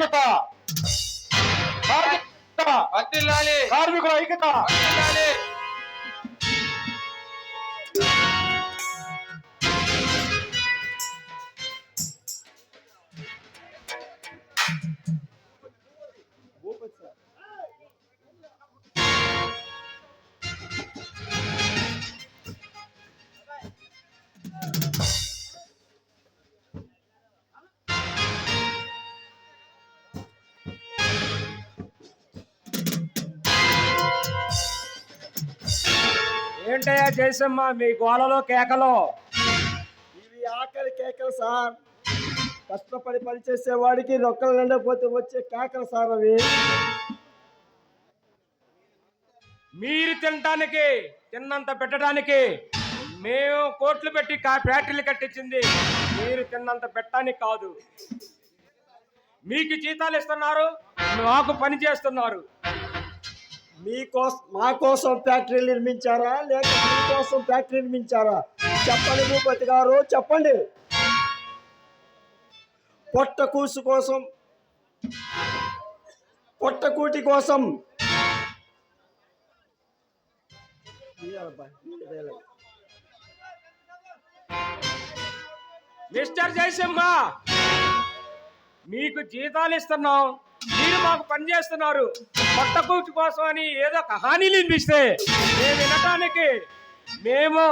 ఐక్యత, కార్మికుల ఐక్యత. ఏంటయ్యా జయసమ్మ మీ గోలలో కేకలో? ఇవి ఆకలి కేకలు సార్. కష్టపడి పనిచేసే వాడికి రొక్కలు నిండకపోతే వచ్చే కేకలు సార్ అవి. మీరు తినటానికి తిన్నంత పెట్టడానికి మేము కోట్లు పెట్టి ఫ్యాక్టరీలు కట్టించింది మీరు తిన్నంత పెట్టడానికి కాదు. మీకు జీతాలు ఇస్తున్నారు, మాకు పని చేస్తున్నారు. మా కోసం ఫ్యాక్టరీ నిర్మించారా లేక మీకోసం ఫ్యాక్టరీ నిర్మించారా? చెప్పండి భూపతి గారు, చెప్పండి. పొట్టకూసు కోసం, పొట్టకూటి కోసం మిస్టర్ జయసింహ, మీకు జీతాలు ఇస్తున్నాం, మీరు మాకు పని చేస్తున్నారు. పొట్టకూటి కోసం అని ఏదో కహానీలు వినిపిస్తే మేము వినటానికి మేము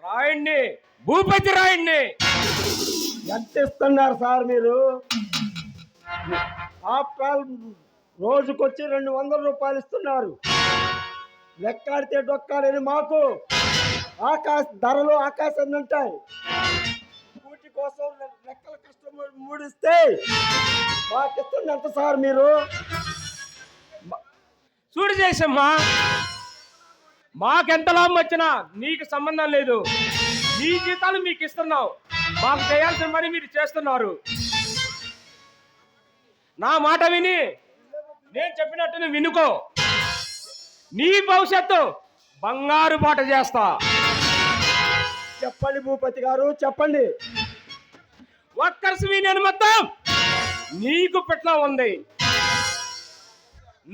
రాయుడిని, భూపతి రాయుడిని. ఎంత ఇస్తున్నారు సార్ మీరు? ఆఫ్టర్ ఆల్ రోజుకొచ్చి 200 రూపాయలు ఇస్తున్నారు. లెక్కాడితే డొక్కాడని మాకు ధరలు ఆకాశం ఉంటాయి. కూటి కోసం లెక్కల కష్టం మూడిస్తే మాకు ఇస్తుంది ఎంత సార్ మీరు? చూడు జయసింహ, మాకెంత లాభం వచ్చినా నీకు సంబంధం లేదు. మీ జీతాలు మీకు ఇస్తున్నావు, మాకు చేయాల్సిన పని మీరు చేస్తున్నారు. నా మాట విని నేను చెప్పినట్టు నువ్వు వినుకో. నీ భవిష్యత్తు బంగారు బాట చేస్తా. చెప్పండి భూపతి గారు, చెప్పండి. వర్కర్స్ యూనియన్ మొత్తం నీకు పెట్ల ఉంది.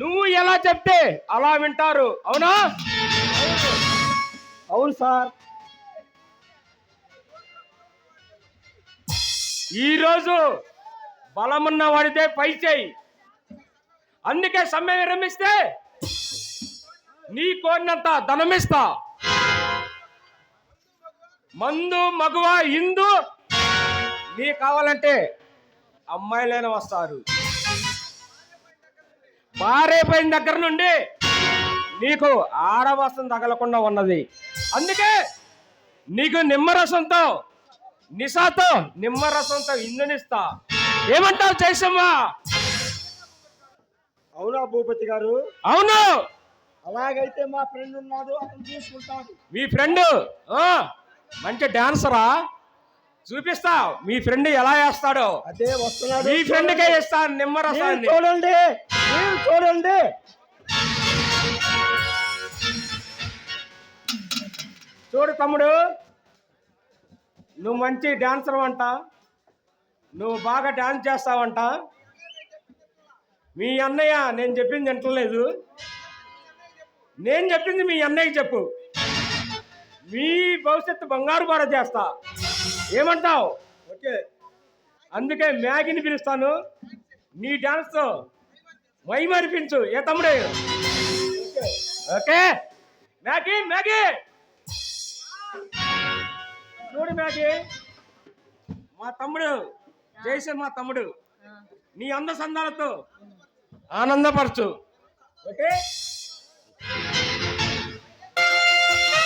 నువ్వు ఎలా చెప్తే అలా వింటారు, అవునా? అవును సార్. ఈరోజు బలమున్న వాడితే పై చేయి. అందుకే సమ్మె విరమిస్తే నీ కోరినంత ధనమిస్తా. మందు మగువ ఇందు నీ కావాలంటే అమ్మాయిలైనా వస్తారు. భార్యపైన దగ్గర నుండి నీకు ఆడవాసం తగలకుండా ఉన్నది. అందుకే నీకు నిమ్మరసంతో, నిశాతో నిమ్మరసంతో ఇంధనిస్తా. ఏమంటావు జయసమ్మ? అవునా భూపతి గారు? అవును. అలాగైతే మా ఫ్రెండ్ ఉన్నాడు, అతను చూసుకుంటాడు. మీ ఫ్రెండ్ మంచి డాన్సరా? చూపిస్తా మీ ఫ్రెండ్ ఎలా వేస్తాడో. అదే వస్తున్నాడు. మీ ఫ్రెండ్కే ఇస్తాను నిమ్మరసాన్ని. చూడండి, చూడండి. చూడు తమ్ముడు, నువ్వు మంచి డాన్సర్ అంట, నువ్వు బాగా డాన్స్ చేస్తావంట. మీ అన్నయ్య నేను చెప్పింది వింటలేదు. నేను చెప్పింది మీ అన్నయ్యకి చెప్పు. మీ భవిష్యత్తు బంగారు బాట చేస్తా. ఏమంటావు? ఓకే. అందుకే మ్యాగీని పిలుస్తాను, నీ డాన్స్ మైమరిపించు. ఏ తమ్ముడు? ఓకే. మ్యాగీ, మ్యాగీ చూడు మ్యాగీ, మా తమ్ముడు జయసింహ, మా తమ్ముడు నీ అందసందాలతో ఆనందపరచు. ఓకే.